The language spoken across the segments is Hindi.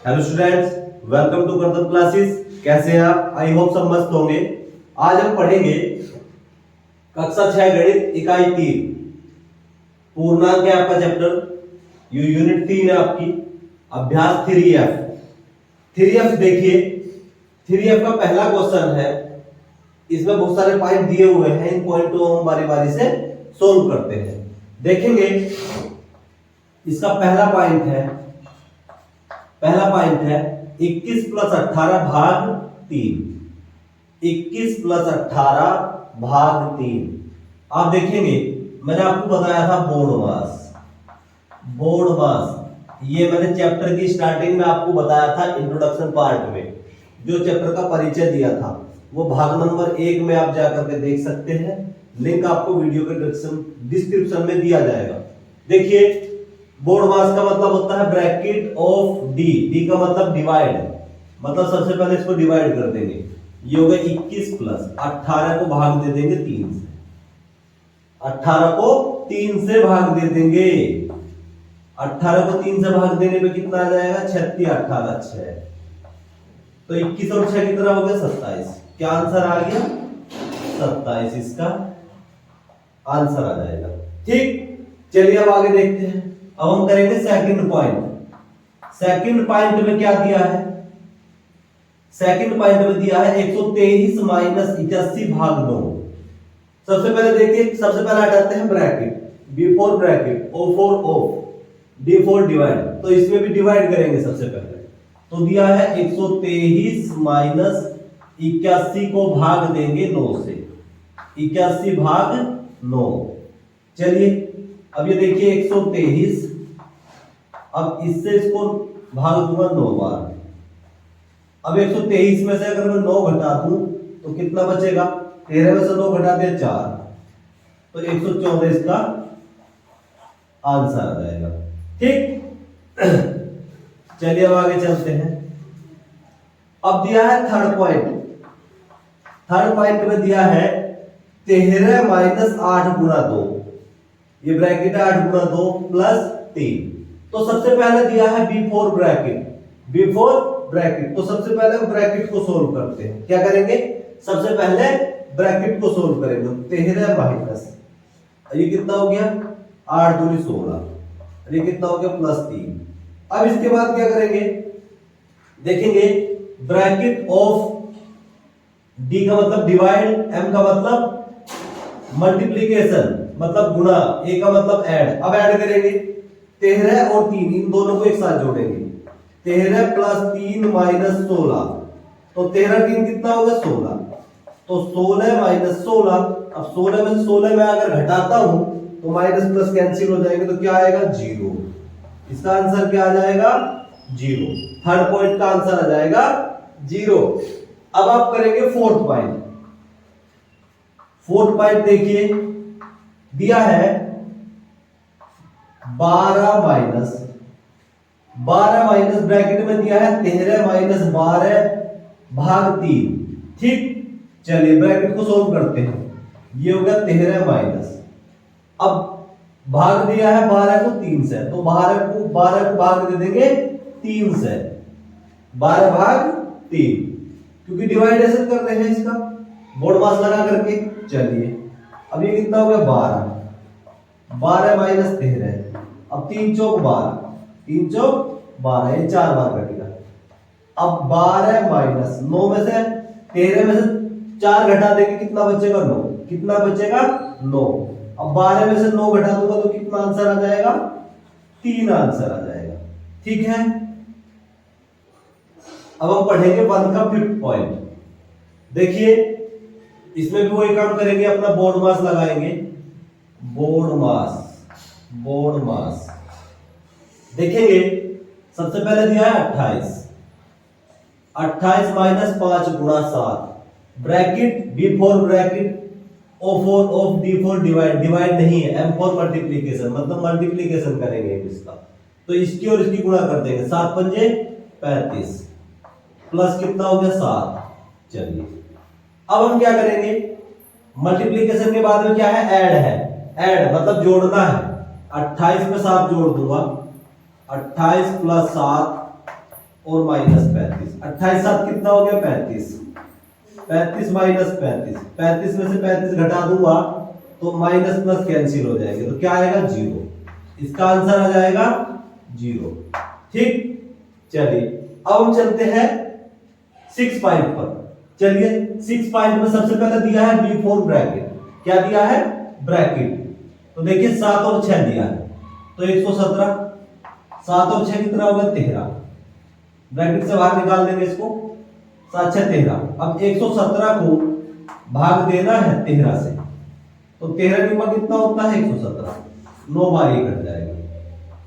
Hello students, welcome to Kardam classes. कैसे हैं आप? आई होप सब मस्त होंगे। आज हम पढ़ेंगे कक्षा 6 गणित इकाई 3 पूर्णांक है आपका चैप्टर। यूनिट 3 है आपकी, अभ्यास 3F। 3F देखिए, 3F का पहला क्वेश्चन है। इसमें बहुत सारे पॉइंट दिए हुए हैं, इन पॉइंट को हम बारी बारी से सोल्व करते हैं। देखेंगे इसका पहला पॉइंट है 21 प्लस 18 भाग 3। 21 प्लस 18 भाग 3। आप देखेंगे मैंने आपको बताया था बोर्ड मास। ये मैंने चैप्टर की स्टार्टिंग में आपको बताया था, इंट्रोडक्शन पार्ट में जो चैप्टर का परिचय दिया था वो भाग नंबर 1 में आप जाकर के देख सकते हैं। लिंक आपको वीडियो के डिस्क्रिप्शन में दिया जाएगा। देखिए, बोर्ड मास का मतलब होता है ब्रैकेट ऑफ डी का मतलब डिवाइड, मतलब सबसे पहले इसको डिवाइड कर देंगे। ये हो गया 21 प्लस 18 को भाग दे देंगे 3 से। 18 को 3 से भाग दे देंगे। 18 को 3 से भाग देने पे कितना आ जाएगा? 36, 18, 6। तो 21 और 6 कितना हो गया? 27। क्या आंसर आ गया? 27 इसका आंसर आ जाएगा। ठीक, चलिए अब आगे देखते हैं। अब हम करेंगे सेकंड पॉइंट में क्या दिया है? सेकंड पॉइंट में दिया है 123 माइनस 81 भाग 9। सबसे पहले देखिए, सबसे पहले हटाते हैं bracket, before bracket, O for of, D for divide. तो इसमें भी डिवाइड करेंगे सबसे पहले। तो दिया है 123 माइनस 81 को भाग देंगे 9 से। 81 भाग 9। चलिए अब ये देखिए 123, अब इससे इसको भाग दूंगा 9 बार। अब 123 में से अगर मैं 9 घटा दूं तो कितना बचेगा? 13 में से 9 घटा दिया 4, तो 114 इसका आंसर आ जाएगा। ठीक, चलिए अब आगे चलते हैं। अब दिया है थर्ड पॉइंट में दिया है 13 माइनस 8 गुणा 2। ये ब्रैकेट है 8 गुणा 2 प्लस 3। तो सबसे पहले दिया है बिफोर ब्रैकेट। तो सबसे पहले हम ब्रैकेट को सोल्व करते हैं। क्या करेंगे? सबसे पहले ब्रैकेट को सोल्व करेंगे। 13 माइनस, ये कितना हो गया? 8 दूनी 16, ये कितना हो गया? प्लस 3। अब इसके बाद क्या करेंगे? देखेंगे ब्रैकेट ऑफ डी का मतलब डिवाइड, एम का मतलब मल्टीप्लीकेशन मतलब गुणा, ए का मतलब ऐड। अब ऐड करेंगे 13 और 3, इन दोनों को एक साथ जोड़ेंगे। 13 प्लस 3 माइनस 16, तो 13 3 कितना होगा? 16। तो 16 माइनस 16। अब 16 में से 16 में अगर घटाता हूं तो माइनस प्लस कैंसिल हो जाएंगे, तो क्या आएगा? 0। इसका आंसर क्या आ जाएगा? 0। थर्ड पॉइंट का आंसर आ जाएगा 0। अब आप करेंगे फोर्थ पॉइंट देखिए, दिया है 12 माइनस ब्रैकेट में दिया है 13 माइनस 12 भाग 3। ठीक, चलिए ब्रैकेट को सोल्व करते हैं। ये हो गया 13 माइनस, अब भाग दिया है 12 को 3 से, तो 12 को भाग दे देंगे 3 से। 12 भाग 3, क्योंकि डिवाइडेशन कर रहे हैं इसका बोर्ड मास लगा करके। चलिए अब ये कितना हो गया? 12 माइनस 13, अब 3 चौक 12, 3 चौक 12, ये 4 बार कटेगा। अब 12 माइनस 9 में से 13 में से 4 घटा देंगे, कितना बचेगा? 9। कितना बचेगा? 9। अब 12 में से 9 घटा दूंगा तो कितना आंसर आ जाएगा? 3 आंसर आ जाएगा। ठीक है, अब हम पढ़ेंगे 1 का फिफ्थ पॉइंट। देखिए इसमें भी वही काम करेंगे, अपना बोर्ड मास लगाएंगे। बोर्ड मास देखेंगे, सबसे पहले दिया है 28 माइनस 5 गुणा 7, bracket B for bracket, O for of, D for divide नहीं है, M फॉर मल्टीप्लीकेशन मतलब मल्टीप्लीकेशन करेंगे इसका। तो इसकी और इसकी गुणा कर देंगे। 7 पंजे 35 प्लस कितना हो गया? 7। चलिए अब हम क्या करेंगे? मल्टीप्लीकेशन के बाद में क्या है? ऐड मतलब जोड़ना है। 28 में 7 जोड़ दूंगा, 28 प्लस 7 और -35। 28 7 कितना हो गया 35। 35 माइनस 35, 35 में से 35 घटा दूंगा तो माइनस प्लस कैंसिल हो जाएंगे, तो क्या आएगा 0। इसका आंसर आ जाएगा 0। ठीक, चलिए अब हम चलते हैं 6 पॉइंट पर। चलिए 6 पॉइंट में सबसे पहले दिया है बिफोर ब्रैकेट। क्या दिया है? ब्रैकेट। तो देखिए 7 और 6 दिया है, तो 117। 7 और 6 कितना होगा 13। ब्रैकेट से बाहर निकाल देंगे इसको, 7 6 13। अब 117 को भाग देना है 13 से, तो 13 निमा कितना होता है 117। 9 बार ये कट जाएगा।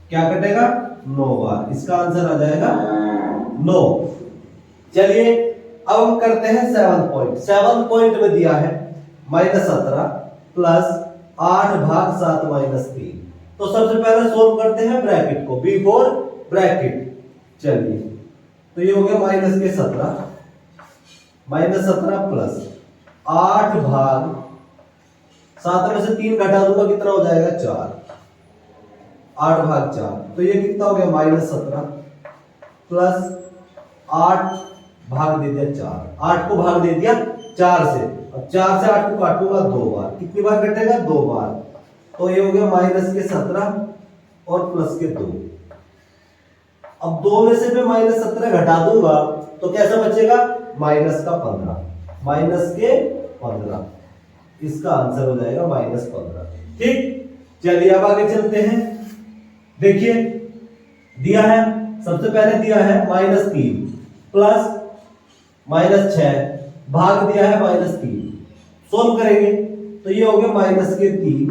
क्या कटेगा? 9 बार। इसका आंसर आ जाएगा 9। चलिए अब हम करते हैं 7 पॉइंट। 7 पॉइंट में दिया है -17 प्लस 8 भाग 7 -3। तो सबसे पहले सोल्व करते हैं ब्रैकेट को, बिफोर ब्रैकेट। चलिए तो ये हो गया -17 प्लस 8 भाग 7 में से 3 घटा दूंगा, कितना हो जाएगा 4। 8 भाग 4, तो ये कितना हो गया -17 प्लस 8 भाग दे दिया 4। 8 को भाग दे दिया 4 से। अब 4 से 8 को काटूंगा 2 बार। कितनी बार कटेगा? 2 बार। तो ये हो गया -17 और प्लस के 2। अब 2 में से मैं -17 घटा दूंगा तो कैसा बचेगा? -15। -15। इसका आंसर हो जाएगा -15। ठीक, चलिए अब आगे चलते हैं। देखिए दिया है, सबसे पहले दिया है -3 प्लस -6 भाग दिया है -3। सोल्व करेंगे तो ये हो गया -3।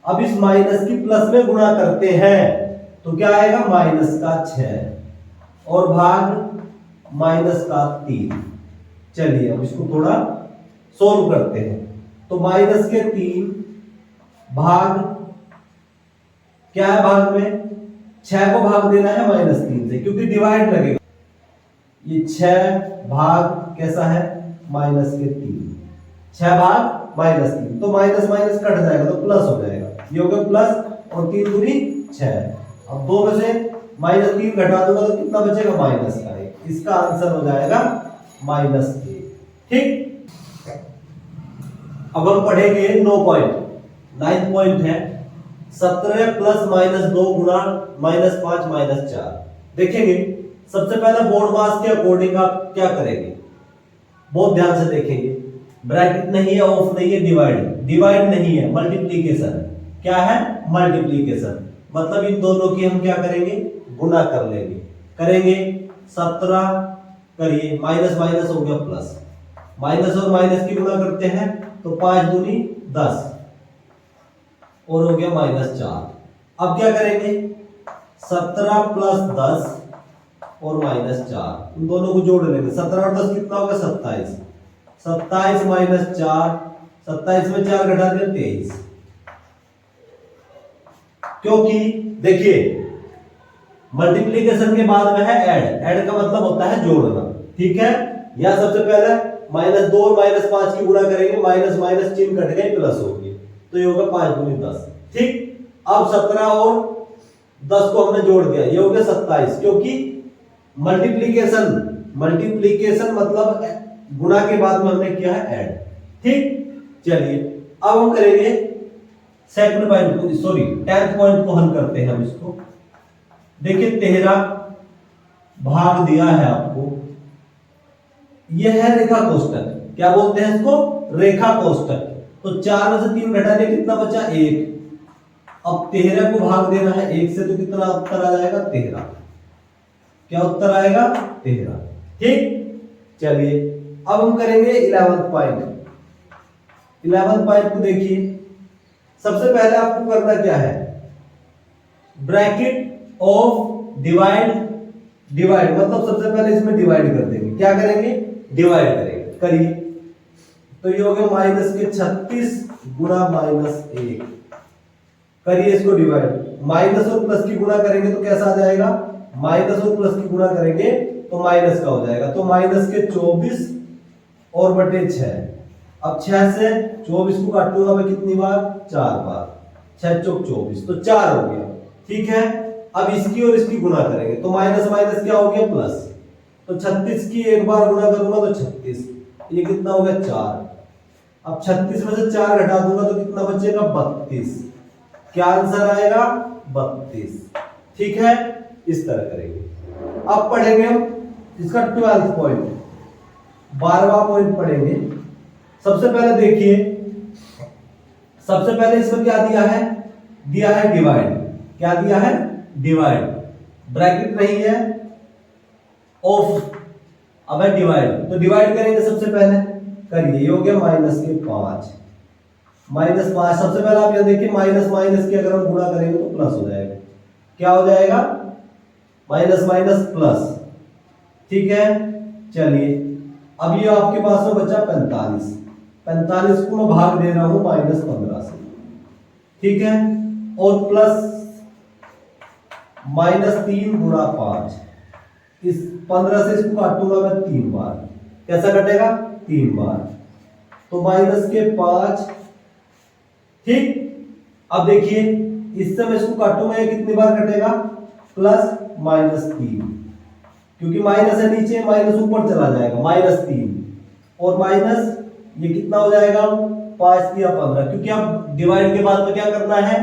अब इस माइनस की प्लस में गुणा करते हैं तो क्या आएगा? -6 और भाग -3। चलिए अब इसको थोड़ा सोल्व करते हैं। तो -3 भाग क्या है? भाग में 6 को भाग देना है -3 से, क्योंकि डिवाइड लगेगा। ये 6 भाग कैसा है? -3। 6 भाग -3, तो माइनस माइनस कट जाएगा तो प्लस हो जाएगा। ये हो गया प्लस और 3 दूनी 6। अब 2 में से -3 घटा दूंगा तो कितना बचेगा? -1। इसका आंसर हो जाएगा -1। ठीक, अब हम पढ़ेंगे 9 पॉइंट। 9 पॉइंट है 17 प्लस -2 गुणा -5 -4। देखेंगे सबसे पहले बोर्ड मास के अकॉर्डिंग आप क्या करेंगे, बहुत ध्यान से देखेंगे। ब्रैकेट नहीं है, ऑफ नहीं है, डिवाइड नहीं है, मल्टीप्लीकेशन। क्या है? मल्टीप्लीकेशन। मतलब इन दोनों की हम क्या करेंगे? गुणा कर लेंगे। करेंगे 17 करिए, माइनस माइनस हो गया प्लस, माइनस और माइनस की गुणा करते हैं तो 5 दूनी 10 और हो गया -4। अब क्या करेंगे? 17 प्लस 10 और -4, इन दोनों को जोड़ लेंगे। 17 और 10 कितना होगा? 27। 27 -4, 27 में 4 घटा दें 23। क्योंकि देखिए मल्टीप्लीकेशन के बाद में है ऐड का मतलब होता है जोड़ना। ठीक है, या सबसे पहले -2 और -5 की गुणा करेंगे, माइनस माइनस चिन्ह कट गए, प्लस हो गए, तो ये होगा 5 दूनी 10। ठीक, अब 17 और 10 को हमने जोड़ दिया, ये हो गया 27। क्योंकि मल्टीप्लीकेशन मतलब गुणा के बाद में हमने किया है ऐड। ठीक, चलिए अब हम करेंगे सेकंड पॉइंट को, सॉरी 10th पॉइंट को हल करते हैं हम इसको। देखिए 13 भाग दिया है आपको, यह है रेखा कोष्टक। क्या बोलते हैं इसको? रेखा कोष्टक। तो 4 में से 3 घटा दिया, कितना बचा? 1। अब 13 को भाग देना है 1 से, तो कितना उत्तर आ जाएगा? 13। क्या उत्तर आएगा? 13। ठीक, चलिए अब हम करेंगे 11th पॉइंट। 11th पॉइंट को देखिए, सबसे पहले आपको करना क्या है? ब्रैकेट ऑफ डिवाइड मतलब सबसे पहले इसमें डिवाइड कर देंगे। क्या करेंगे? डिवाइड करेंगे। करिए, तो ये हो गया -36 गुणा -1। करिए इसको डिवाइड, माइनस और प्लस की गुणा करेंगे तो कैसा आ जाएगा? माइनस और प्लस की गुणा करेंगे तो माइनस का हो जाएगा, तो -24 और बटे 6। अब 6 से 24 को काटूंगा मैं कितनी बार? 4 बार। 6 चौक 24, तो 4 हो गया। ठीक है, अब इसकी और इसकी गुना करेंगे तो माइनस माइनस क्या हो गया प्लस, तो 36 की एक बार गुना करूंगा तो 36, ये कितना हो गया 4। अब 36 में से 4 घटा दूंगा तो कितना बचेगा 32, क्या आंसर आएगा 32। ठीक है, इस तरह करेंगे। अब पढ़ेंगे हम इसका 12th पॉइंट, 12वां पॉइंट पढ़ेंगे। सबसे पहले देखिए, सबसे पहले इसमें क्या दिया है, दिया है डिवाइड। क्या दिया है, डिवाइड, ब्रैकेट नहीं है ऑफ, अब है डिवाइड, तो डिवाइड करेंगे सबसे पहले, करिए। ये हो गया -5, -5। सबसे पहले आप यहां देखिए माइनस माइनस की अगर हम गुणा करेंगे तो प्लस हो जाएगा, क्या हो जाएगा माइनस माइनस प्लस। ठीक है, चलिए अब ये आपके पास में बचा 45, 45 को मैं भाग दे रहा हूं -15 से। ठीक है, और प्लस -3 गुणा 5, इस 15 से इसको काटूंगा मैं 3 बार, कैसा कटेगा 3 बार, तो -5। ठीक, अब देखिए इससे मैं इसको काटूंगा, ये कितनी बार कटेगा +-3, क्योंकि माइनस है नीचे, माइनस ऊपर चला जाएगा, -3 और माइनस ये कितना हो जाएगा 5 या 15, क्योंकि अब डिवाइड के बाद में क्या करना है,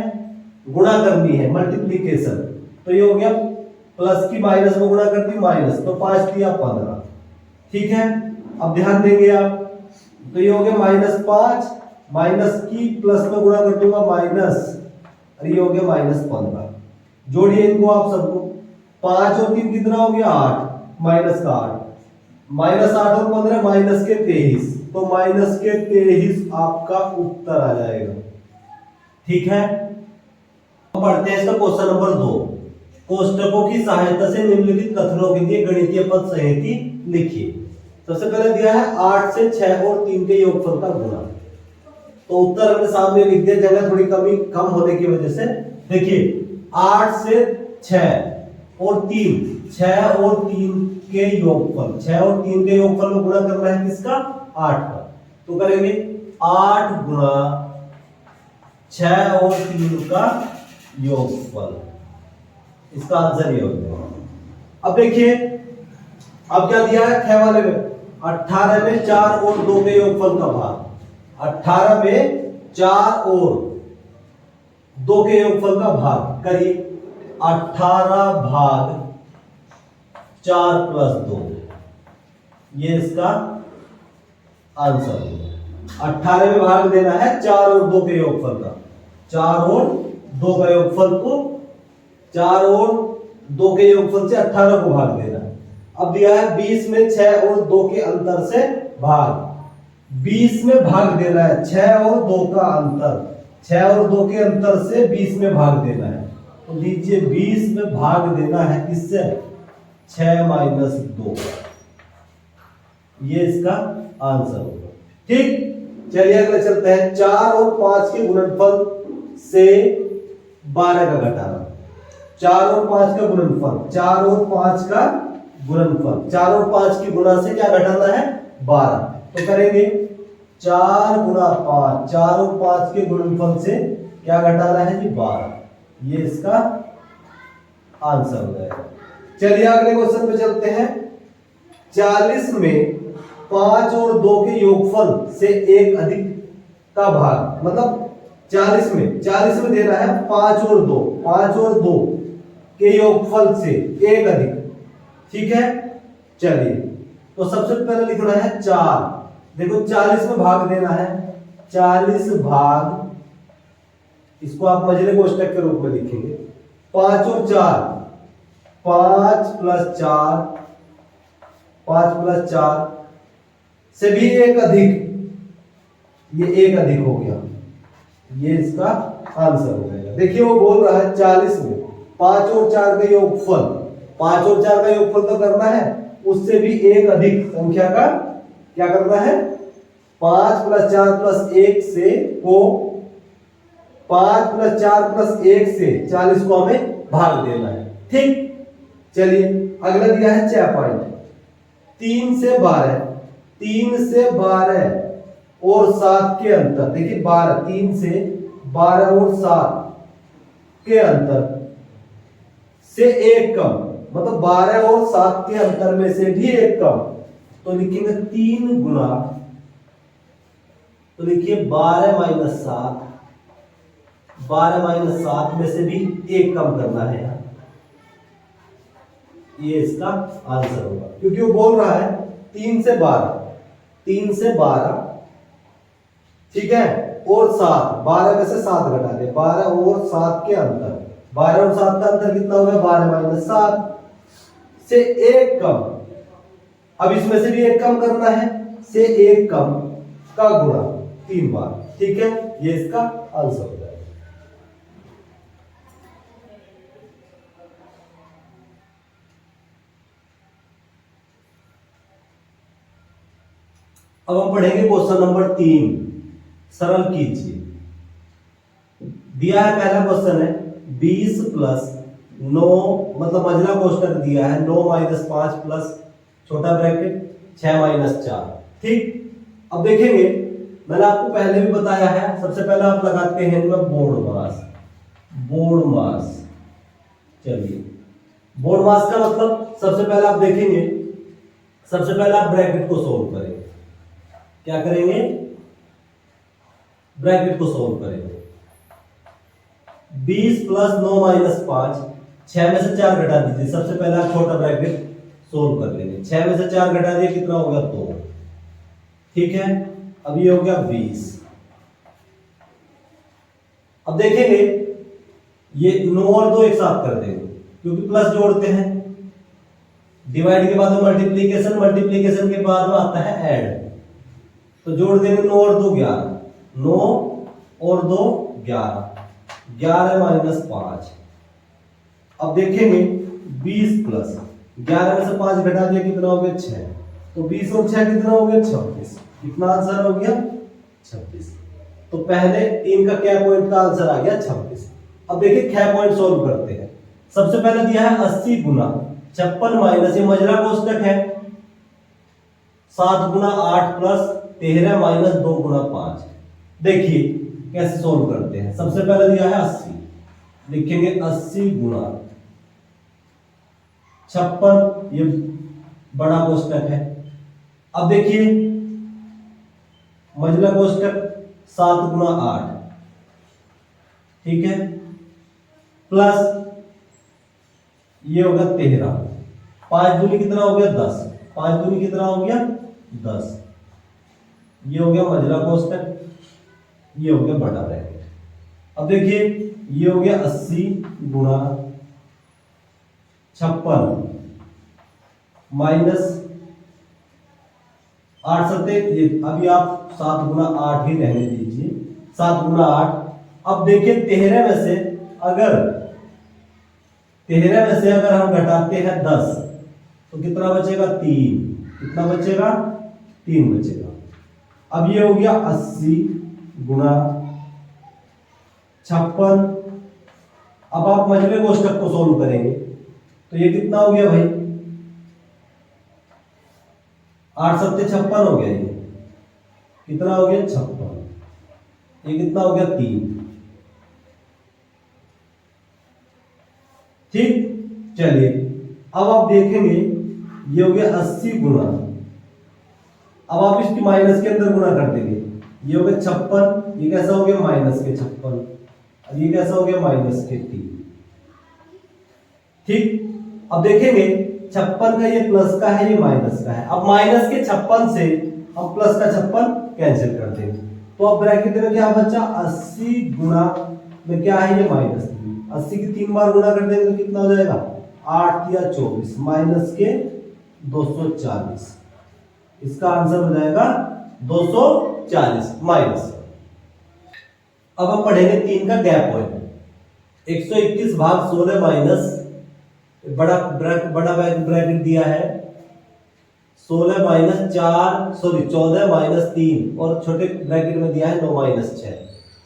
गुणा करनी है, मल्टीप्लीकेशन। तो ये हो गया प्लस की माइनस में गुणा कर दी माइनस, तो 5 या 15। ठीक है, अब ध्यान देंगे आप, तो ये हो गया -5, माइनस की प्लस में गुणा कर दूंगा माइनस, और ये हो गया -15। जोड़िए इनको आप सबको, 5 और 3 कितना हो गया 8, माइनस का 8, -8 और 15 -23, तो -23 आपका उत्तर आ जाएगा। ठीक है, पढ़ते हैं इसका क्वेश्चन नंबर 2। कोष्टकों की सहायता से निम्नलिखित कथनों के लिए गणितीय पद संहति लिखिए। सबसे पहले दिया है 8 से 6 और 3 के योगफल का गुणा, तो उत्तर अपने सामने लिख दिया, जगह थोड़ी कम होने की वजह से। देखिए 8 से 6 और 3, 6 और 3 के योगफल, 6 और 3 के योगफल में गुणा करना है किसका 8 का, तो करेंगे 8 गुणा 6 और 3 का योगफल, इसका आंसर ये हो जाएगा। अब देखिए, अब क्या दिया है 6 वाले में, 18 में 4 और 2 के योगफल का भाग, 18 में 4 और 2 के योगफल का भाग करिए, 18 भाग 4 + 2, ये इसका आंसर होगा। 18 में भाग देना है 4 और 2 के योगफल का, 4 और 2 का योगफल को, 4 और 2 के योगफल से 18 को भाग देना है। अब दिया है 20 में 6 और 2 के अंतर से भाग, 20 में भाग देना है, 6 और 2 का अंतर, 6 और 2 के अंतर से 20 में भाग देना है, तो लीजिए 20 में भाग देना है किससे 6 - 2, ये इसका आंसर होगा। ठीक, चलिए अगले चलते हैं। 4 और 5 के गुणनफल से 12 का घटाना, 4 और 5 का गुणनफल, 4 और 5 का गुणनफल, 4 और 5 की गुणा से क्या घटाना है 12, तो करेंगे 4 गुणा 5, 4 और 5 के गुणनफल से क्या घटाना है जी 12, ये इसका आंसर हो जाएगा। चलिए अगले क्वेश्चन पे चलते हैं। 40 में 5 और 2 के योगफल से एक अधिक का भाग, मतलब 40 में दे रहा है 5 और 2, 5 और 2 के योगफल से एक अधिक। ठीक है, चलिए तो सबसे पहले लिखना है 4, देखो 40 में भाग देना है, 40 भाग, इसको आप मझले कोष्टक के रूप में लिखेंगे, 5 और 4, 5 + 4, 5 + 4 से भी एक अधिक, ये एक अधिक हो गया, ये इसका आंसर हो जाएगा। देखिए वो बोल रहा है 40 में 5 और 4 का योगफल, 5 और 4 का योगफल तो करना है, उससे भी एक अधिक संख्या का क्या करना है, 5 + 4 + 1 से को, 5 + 4 + 1 से 40 को हमें भाग देना है। ठीक, चलिए अगला दिया है 6 पॉइंट, 3 से 12, 3 से 12 और 7 के अंतर, देखिए 12, 3 से 12 और 7 के अंतर से एक कम, मतलब 12 और 7 के अंतर में से भी एक कम, तो लिखेंगे 3 गुना, तो लिखिए 12 माइनस 7, 12 माइनस 7 में से भी एक कम करना है यार, ये इसका आंसर होगा, क्योंकि वो बोल रहा है 3 से 12, 3 से 12, ठीक है, और 7, 12 में से 7 घटा दे, 12 और 7 के अंतर, 12 और 7 का अंतर कितना होगा, 12 माइनस 7 से एक कम, अब इसमें से भी एक कम करना है, से एक कम का गुणा 3 बार, ठीक है, ये इसका आंसर हो जाएगा। अब हम पढ़ेंगे क्वेश्चन नंबर 3, सरल कीजिए। दिया है, पहला क्वेश्चन है 20 प्लस 9, मतलब मझला कोष्टक दिया है 9 माइनस 5 प्लस छोटा ब्रैकेट 6 माइनस 4, ठीक। अब देखेंगे, मैंने आपको पहले भी बताया है, सबसे पहले आप लगाते हैं इनमें बोर्ड मास, बोर्ड मास। चलिए, बोर्ड मास का मतलब सबसे पहले आप देखेंगे, सबसे पहले आप ब्रैकेट को सोल्व करेंगे। क्या करेंगे, ब्रैकेट को सोल्व करेंगे। 20 प्लस 9 माइनस 5, 6 में से 4 घटा दीजिए, सबसे पहले आप छोटा ब्रैकेट सोल्व कर लेंगे। 6 में से 4 घटा दिए, कितना होगा 2, ठीक है। अब ये हो गया 20। अब देखेंगे, ये 9 और 2 एक साथ कर देंगे, क्योंकि प्लस जोड़ते हैं, डिवाइड के बाद में मल्टीप्लीकेशन, मल्टीप्लीकेशन के बाद में आता है ऐड, तो जोड़ देंगे 9 और 2 11, 9 और 2 11, 11 माइनस 5। अब देखेंगे 20 प्लस 11 में से 5 घटा दिया, कितना हो गया 6, तो 20 और 6 कितना हो गया 26, कितना आंसर हो गया 26। तो पहले 3 का क्या पॉइंट का आंसर आ गया 26। अब देखिए क्या पॉइंट सोल्व करते हैं। सबसे पहले दिया है 80 गुना 56 माइनस, ये मजरा कोष्टक है, 7 गुना 8 प्लस 13 माइनस 2 गुना 5। देखिए कैसे सोल्व करते हैं। सबसे पहले दिया है 80, लिखेंगे 80 गुना 56, ये बड़ा कोष्टक है। अब देखिए मझला कोष्टक 7 गुना 8, ठीक है, प्लस ये होगा 13, 5 दूनी कितना हो गया 10, 5 दूनी कितना हो गया 10, ये हो गया मझला कोष्टक, ये हो गया बड़ा ब्रैकेट। अब देखिए ये हो गया 80 गुना 56 माइनस 8 सत्ते, अभी आप 7 गुना 8 ही रहने दीजिए, 7 गुना 8। अब देखिए 13 में से अगर हम घटाते हैं 10, तो कितना बचेगा 3, कितना बचेगा 3 बचेगा। अब ये हो गया 80 गुना 56। अब आप मझले कोष्टक को सोल्व करेंगे, तो ये कितना हो गया भाई, 8 सत्ते 56 हो गया, ये कितना हो गया 56, ये कितना हो गया 3, ठीक। चलिए अब आप देखेंगे, ये हो गया 80 गुना, अब आप इसकी माइनस के अंदर गुना कर देंगे, ये हो गया 56, ये कैसा हो गया माइनस के 56, अब ये कैसा हो गया माइनस के 3, ठीक। अब देखेंगे 56 का ये प्लस का है, ये माइनस का है। अब माइनस के 56 से हम प्लस का 56 कैंसिल कर देंगे, तो अब ब्रैकेट में क्या बचा, 80 गुना में क्या है ये माइनस 3, 80 की 3 बार गुना कर देंगे तो कितना हो जाएगा 8 या 24 माइनस के 240, इसका आंसर हो जाएगा 240 माइनस। अब हम पढ़ेंगे 3 का गैप पॉइंट, 121 भाग 16 माइनस बड़ा ब्रैकेट दिया है 16 माइनस 14 माइनस 3, और छोटे ब्रैकेट में दिया है 9 माइनस 6।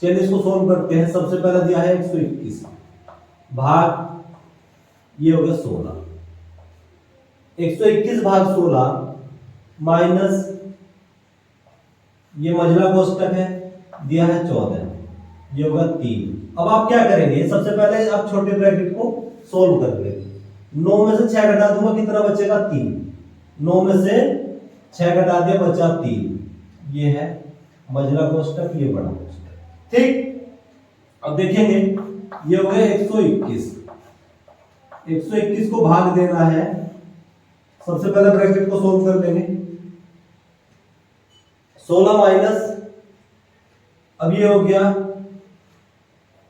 चलिए इसको सोल्व करते हैं। सबसे पहले दिया है 121 भाग, ये हो गया 16, 121 भाग 16 माइनस ये मझला कोष्टक है, दिया है 14, ये होगा 3। अब आप क्या करेंगे, सबसे पहले आप छोटे ब्रैकेट को सोल्व कर लेंगे। 9 में से 6 घटा दूंगा, कितना बचेगा 3। 9 में से 6 घटा दिया, बचा 3। ये है मझला कोष्टक, ये बड़ा कोष्टक। ठीक, अब देखेंगे ये हो गया 121। 121 को भाग देना है, सबसे पहले ब्रैकेट को सोल्व कर लेंगे। 16 माइनस, अब ये हो गया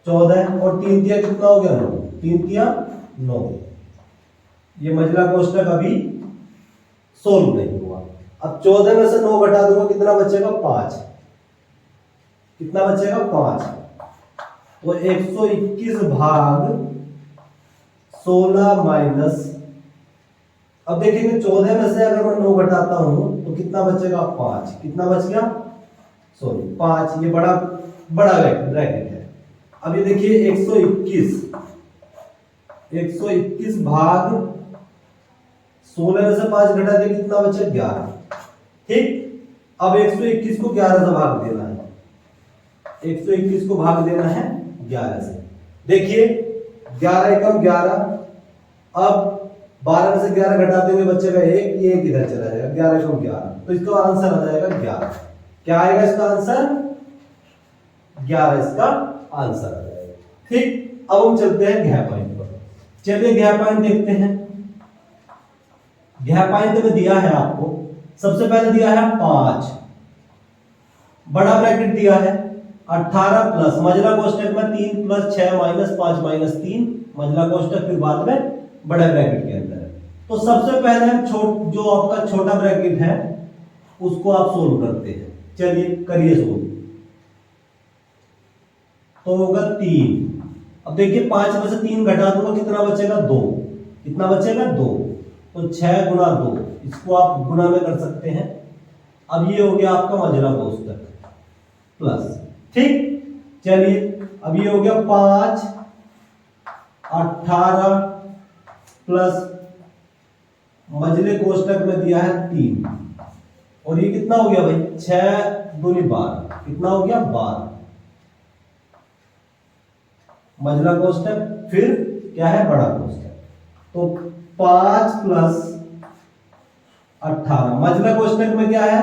14 और 3 तिया कितना हो गया 9। 3 तिया 9। ये मझला कोष्टक अभी सोल्व नहीं हुआ। अब 14 में से 9 घटा दूंगा, कितना बचेगा 5। कितना बचेगा 5। तो 121 भाग 16 माइनस, अब देखेंगे 14 में से अगर मैं 9 घटाता हूं तो कितना बचेगा 5। कितना बच गया, सॉरी 5। ये बड़ा ब्रैकेट है। अब ये देखिए 121 भाग 16 में से 5 घटा दिया, कितना बचे 11। ठीक, अब 121 को 11 से भाग देना है। 121 को भाग देना है 11 से। देखिए 11 एकम 11, अब 12 में से 11 घटा देंगे, बचेगा 1। ये 1 इधर चला जाएगा, 11 एकम 11। तो इसका आंसर आ जाएगा 11। क्या आएगा इसका आंसर 11, इसका आंसर आ जाएगा। ठीक, अब हम चलते हैं घ पॉइंट पर। चलिए घ पॉइंट देखते हैं। घ पॉइंट में दिया है आपको, सबसे पहले दिया है 5, बड़ा ब्रैकेट दिया है 18 प्लस मझला कोष्टक में 3 प्लस 6 माइनस 5 माइनस 3 मझला कोष्टक, फिर बाद में बड़े ब्रैकेट के अंदर है। तो सबसे पहले हम जो आपका छोटा ब्रैकेट है उसको आप सोल्व करते हैं। चलिए करिए सोल्व। तो होगा 3। अब देखिए 5 में से 3 घटा दूंगा, कितना बचेगा 2। कितना बचेगा 2। तो 6 गुना 2, इसको आप गुना में कर सकते हैं। अब ये हो गया आपका मझला कोष्टक प्लस। ठीक, चलिए अब ये हो गया 5 18 प्लस मझले कोष्टक में दिया है 3, और ये कितना हो गया भाई 6 दूनी 12। कितना हो गया 12 मझला कोष्टक, फिर क्या है बड़ा कोष्टक। तो 5 प्लस 18, मझला कोष्टक में क्या है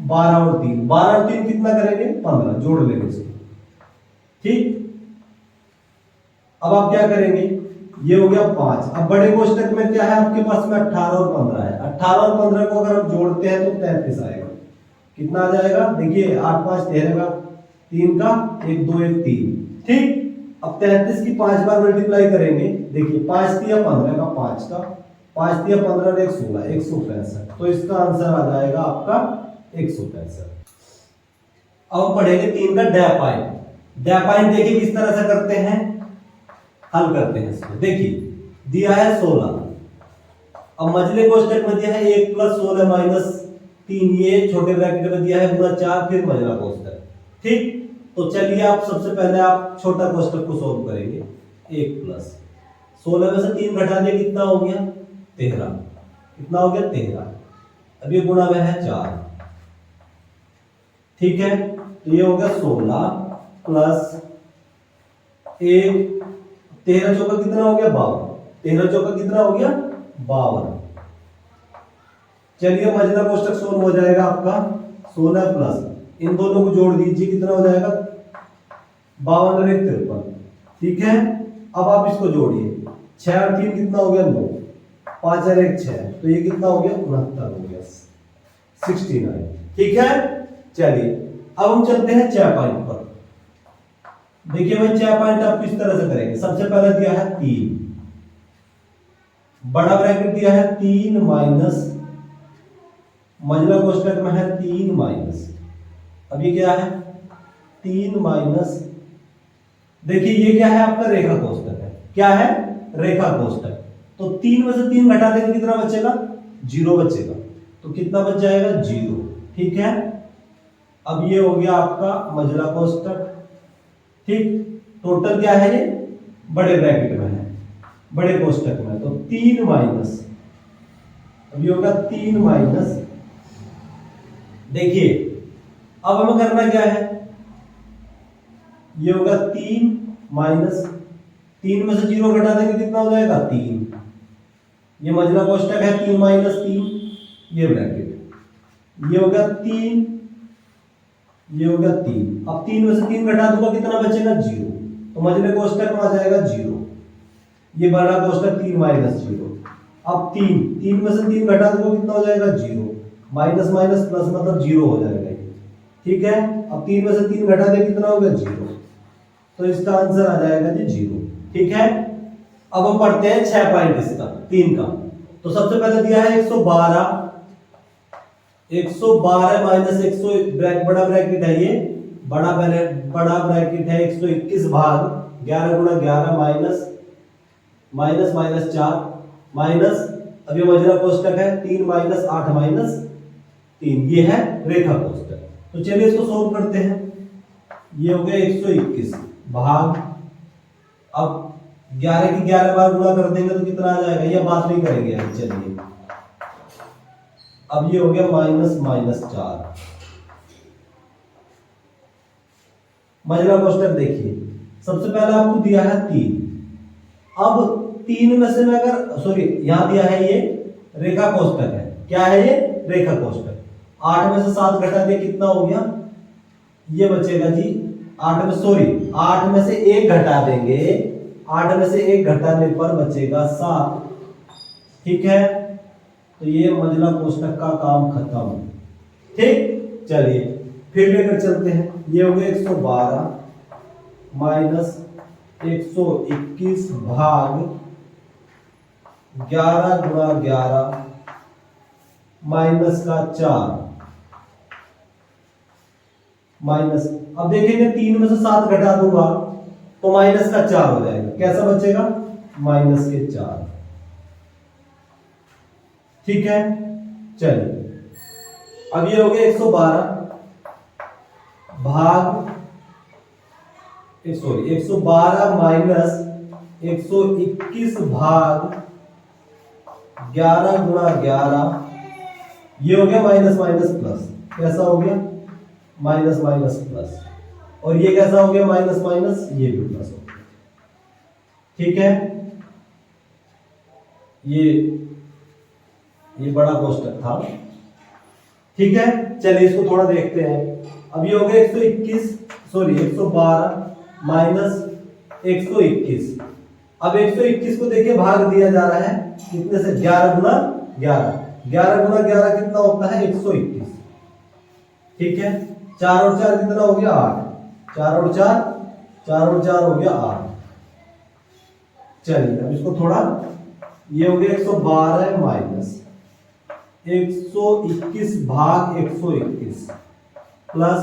12 और 3। 12 और 3 कितना करेंगे 15, जोड़ लेंगे इसको। ठीक, अब आप क्या करेंगे, ये हो गया 5। अब बड़े कोष्टक में क्या है आपके पास में 18 और 15 है। 18 और 15 को अगर हम जोड़ते हैं तो 33 आएगा। कितना आ जाएगा, देखिए 8 5 13 का, 3 का 1 2 1 3। ठीक, अब 33 की 5 बार मल्टीप्लाई करेंगे। देखिए 5 तिया 15 का, 5 का 5 तिया 15 1 16, 165। तो इसका आंसर आ जाएगा आपका 165। अब हम पढ़ेंगे 3 का डै पॉइंट। डै पॉइंट देखिए किस तरह से करते हैं, हल करते हैं इसको। देखिए दिया है 16, अब मझले कोष्टक में दिया है 1 प्लस 16 माइनस 3, ये छोटे ब्रैकेट में दिया है गुना 4, फिर मझला कोष्टक। ठीक, तो चलिए आप सबसे पहले आप छोटा कोष्टक को सॉल्व करेंगे। 1 प्लस 16 में से 3 घटा दिया, कितना हो गया 13। कितना हो गया 13। अब ये गुणा में है 4। ठीक है, तो ये हो गया 16 प्लस 1, 13 चौका कितना हो गया 52। 13 चौका कितना हो गया 52। चलिए मझला कोष्टक सोल्व हो जाएगा आपका। 16 प्लस इन दोनों को जोड़ दीजिए, कितना हो जाएगा 52 और 1 53। ठीक है, अब आप इसको जोड़िए, 6 और 3 कितना हो गया 9, 5 और 1 6, तो ये कितना हो गया 69 हो गया 69। ठीक है, चलिए अब हम चलते हैं 6 पॉइंट पर। देखिए भाई 6 पॉइंट आप किस तरह से करेंगे। सबसे पहले दिया है 3, बड़ा ब्रैकेट दिया है 3 माइनस मझला कोष्टक में है 3 माइनस, अब ये क्या है 3 माइनस, देखिए ये क्या है आपका रेखा कोष्टक है। क्या है रेखा कोष्टक। तो 3 में से 3 घटा देंगे, कितना बचेगा 0 बचेगा। तो कितना बच जाएगा 0। ठीक है, अब ये हो गया आपका मझला कोष्टक। ठीक, टोटल क्या है ये बड़े ब्रैकेट में है, बड़े कोष्टक में। तो 3 माइनस, अब ये होगा 3 माइनस, देखिए अब हमें करना क्या है, ये होगा 3 माइनस 3 में से 0 घटा देंगे कितना हो जाएगा 3। ये मझला कोष्टक है 3 माइनस 3, ये ब्रैकेट, ये हो गया 3, ये हो गया 3। अब 3 में से 3 घटा दूंगा कितना बचेगा 0, तो मझले कोष्टक में आ जाएगा 0। ये बड़ा कोष्टक 3 माइनस 0। अब 3 में से 3 घटा दूंगा कितना हो जाएगा 0, माइनस माइनस प्लस मतलब 0 हो जाएगा ये। ठीक है, अब 3 में से 3 घटा दे कितना हो गया 0, तो इसका आंसर आ जाएगा जी 0। ठीक है, अब हम पढ़ते हैं 6 पॉइंट इसका 3 का। तो सबसे पहले दिया है 112 माइनस 100 बड़ा ब्रैकेट है, ये बड़ा ब्रैकेट है 121 भाग 11 गुणा 11 माइनस माइनस माइनस 4 माइनस, अब ये मझला कोष्टक है 3 माइनस 8 माइनस 3, ये है रेखा कोष्टक। तो चलिए इसको सोल्व करते हैं। ये हो गया 121 भाग, अब 11 की 11 बार गुणा कर देंगे तो कितना आ जाएगा, ये बात नहीं करेंगे। चलिए अब ये हो गया माइनस माइनस 4। मझला कोष्टक देखिए, सबसे पहले आपको दिया है 3। अब 3 में से मैं अगर सॉरी यहां दिया है ये रेखा कोष्टक है, क्या है ये रेखा कोष्टक। 8 में से 7 घटा दिया कितना हो गया, ये बचेगा जी 8 में से 1 घटा देंगे, 8 में से 1 घटाने पर बचेगा 7। ठीक है, तो ये मझला कोष्टक का काम खत्म। ठीक, चलिए फिर लेकर चलते हैं। ये हो गया 112 माइनस 121 भाग 11 गुणा 11 माइनस का 4 माइनस, अब देखेंगे 3 में से 7 घटा दूंगा तो माइनस का 4 हो जाएगा, कैसा बचेगा माइनस के 4। ठीक है, चलिए अब ये हो गया 112 भाग 112 माइनस 121 भाग 11 गुणा 11, ये हो गया माइनस माइनस प्लस, कैसा हो गया माइनस माइनस प्लस, और ये कैसा हो गया माइनस माइनस, ये भी प्लस हो गया। ठीक है, ये बड़ा कोष्टक था। ठीक है, चलिए इसको थोड़ा देखते हैं। अब ये हो गया 112 माइनस 121। अब 121 को देखिए भाग दिया जा रहा है कितने से, 11 गुना 11, 11 गुना 11 कितना होता है 121। ठीक है, 4 और 4 कितना हो गया 8, 4 और 4 हो गया 8। चलिए अब इसको थोड़ा, ये हो गया 112 माइनस 121 भाग 121 प्लस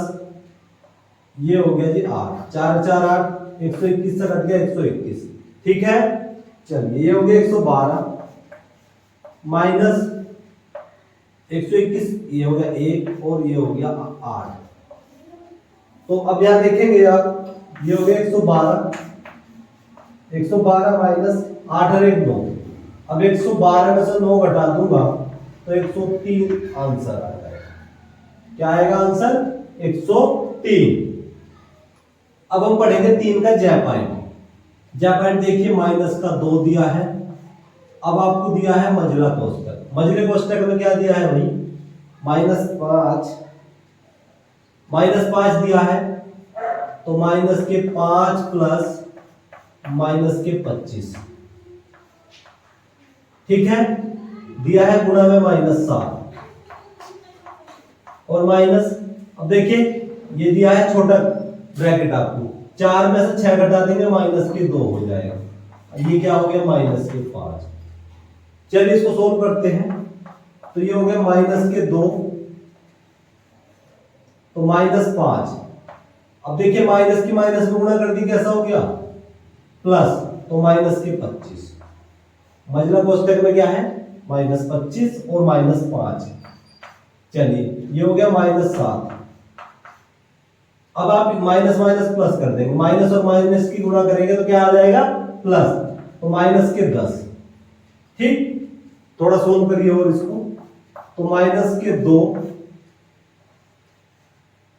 ये हो गया जी 8, 4 4 8, 121 से कट गया 121। ठीक है, चलिए ये हो गया 112 माइनस 121, ये हो गया 1 और ये हो गया 8। तो अब यहां देखेंगे आप, ये हो गया 112 माइनस 8 और 1 9। अब 112 में से 9 घटा दूंगा तो 103 आंसर आ जाएगा। क्या आएगा आंसर 103। अब हम पढ़ेंगे 3 का ज्या पॉइंट। ज्या पॉइंट देखिए, माइनस का 2 दिया है। अब आपको दिया है मझला कोष्टक। मझले कोष्टक में क्या दिया है भाई, माइनस 5 दिया है, तो माइनस के 5 प्लस माइनस के 25। ठीक है, दिया है गुणा में -7 और माइनस, अब देखिए ये दिया है छोटा ब्रैकेट आपको, 4 में से 6 घटा देंगे माइनस के 2 हो जाएगा। ये क्या हो गया माइनस के 5। चलिए इसको सोल्व करते हैं। तो ये हो गया माइनस के 2 तो -5। अब देखिए माइनस की माइनस में गुणा कर दी, कैसा हो गया प्लस, तो माइनस के 25। मझला कोष्टक में क्या है -25 और -5। चलिए ये हो गया -7। अब आप माइनस माइनस प्लस कर देंगे, माइनस और माइनस की गुणा करेंगे तो क्या आ जाएगा प्लस, तो माइनस के 10। ठीक, थोड़ा सोल्व करिए और इसको, तो माइनस के 2,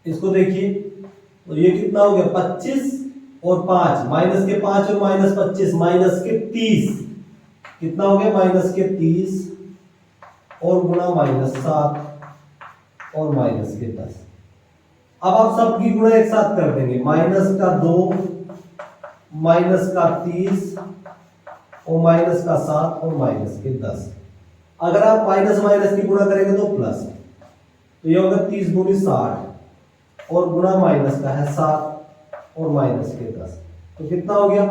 इसको देखिए तो ये कितना हो गया 25 और 5, माइनस के 5 और माइनस 25, माइनस के 30, कितना हो गया माइनस के 30 और गुणा माइनस 7 और माइनस के 10। अब आप सबकी गुणा एक साथ कर देंगे, माइनस का 2, माइनस का 30 और माइनस का 7 और माइनस के 10। अगर आप माइनस माइनस की गुणा करेंगे तो प्लस, तो ये होगा 30 दूनी 60 और गुणा माइनस का है 7 और माइनस के 10, तो कितना हो गया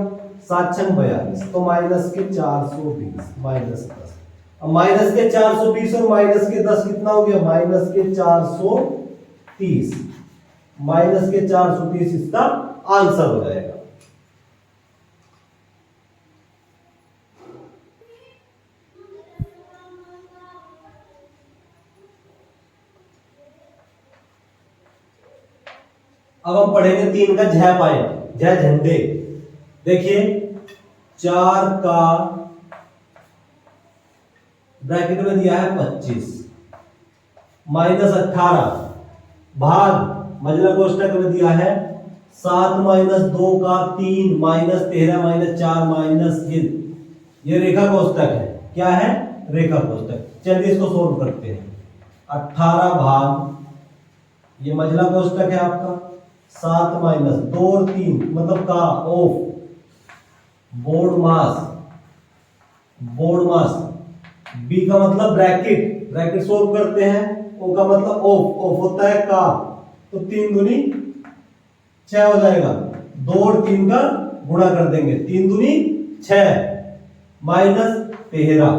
7 छंग 42, तो माइनस के 420 माइनस 10। अब माइनस के 420 और माइनस के 10 कितना हो गया माइनस के 430, माइनस के 430 इसका आंसर हो जाएगा। अब हम पढ़ेंगे 3 का झ पाए, झ झंडे। देखिए 4 का ब्रैकेट में दिया है 25 माइनस 18 भाग मजला कोष्टक में दिया है 7 माइनस 2 का 3 माइनस 13 माइनस 4 माइनस ये रेखा कोष्टक है। क्या है रेखा कोष्टक। चलिए इसको सोल्व करते हैं। 18 भाग ये मजला कोष्टक है आपका, 7 माइनस 2 और 3 मतलब का of BODMAS, BODMAS, B का मतलब ब्रैकेट, ब्रैकेट सोल्व करते हैं, ओ का मतलब ऑफ, ऑफ होता है का, तो 3 दूनी 6 हो जाएगा, 2 और 3 का गुणा कर देंगे, 3 दूनी 6 माइनस 13,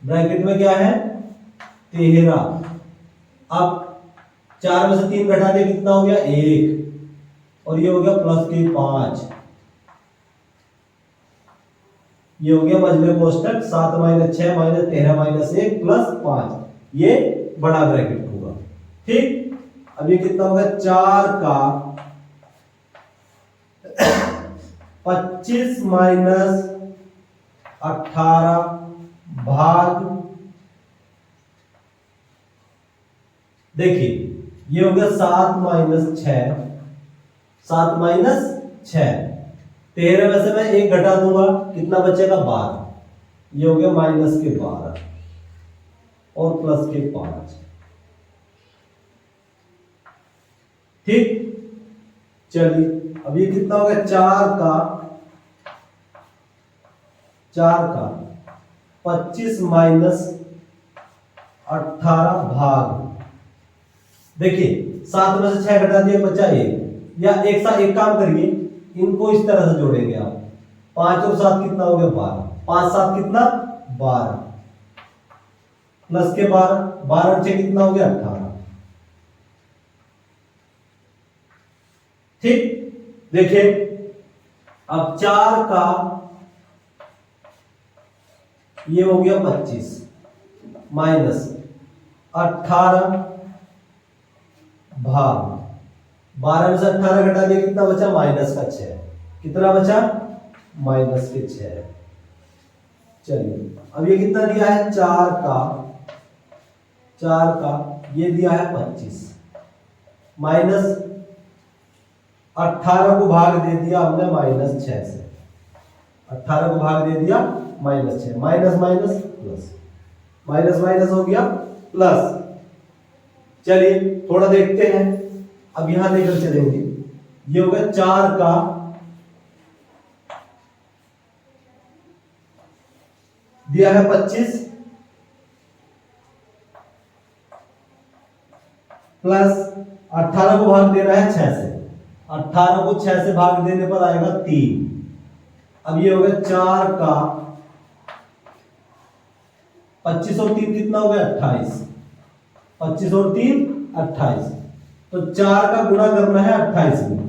ब्रैकेट में क्या है 13। अब 4 में से 3 घटा दिया कितना हो गया 1 और ये हो गया प्लस के 5, ये हो गया मजले कोष्टक 7 माइनस 6 माइनस 13 माइनस 1 प्लस 5, ये बड़ा ब्रैकेट होगा। ठीक, अब ये कितना होगा 4 का 25 माइनस 18 भाग, देखिए ये हो गया 7 माइनस 6, 7 माइनस 6, 13 में से मैं 1 घटा दूंगा, कितना बचेगा 12, ये हो गया माइनस के 12 और प्लस के 5। ठीक, चलिए अब ये कितना हो गया 4 का 25 माइनस 18 भाग, देखिए 7 में से 6 घटा दिया बचा 1, या एक साथ एक काम करिए, इनको इस तरह से जोड़ेंगे आप, 5 और 7 कितना हो गया 12, 5 7 कितना 12 प्लस के 12, 12 6 कितना हो गया 18। ठीक, देखिए अब 4 का ये हो गया 25 माइनस 18 भाग 12 में से 18 घटा दिया कितना बचा माइनस का 6, कितना बचा माइनस के 6। चलिए अब ये कितना दिया है 4 का ये दिया है 25 माइनस 18 को भाग दे दिया हमने माइनस 6 से, 18 को भाग दे दिया minus 6, minus minus plus, minus minus हो गया प्लस। चलिए थोड़ा देखते हैं, अब यहां लेकर चलेंगे, ये हो गया 4 का दिया है 25 प्लस 18 को भाग दे रहा है 6 से, 18 को 6 से भाग देने पर आएगा 3। अब ये हो गया 4 का 25 और 3 कितना हो गया 28, 25 और 3 28, तो 4 का गुणा करना है 28 में,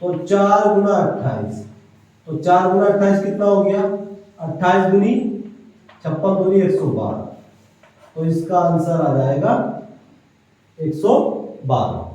तो 4 गुणा 28, तो 4 गुणा 28 कितना हो गया 28 दूनी 56 दूनी 112, तो इसका आंसर आ जाएगा 112।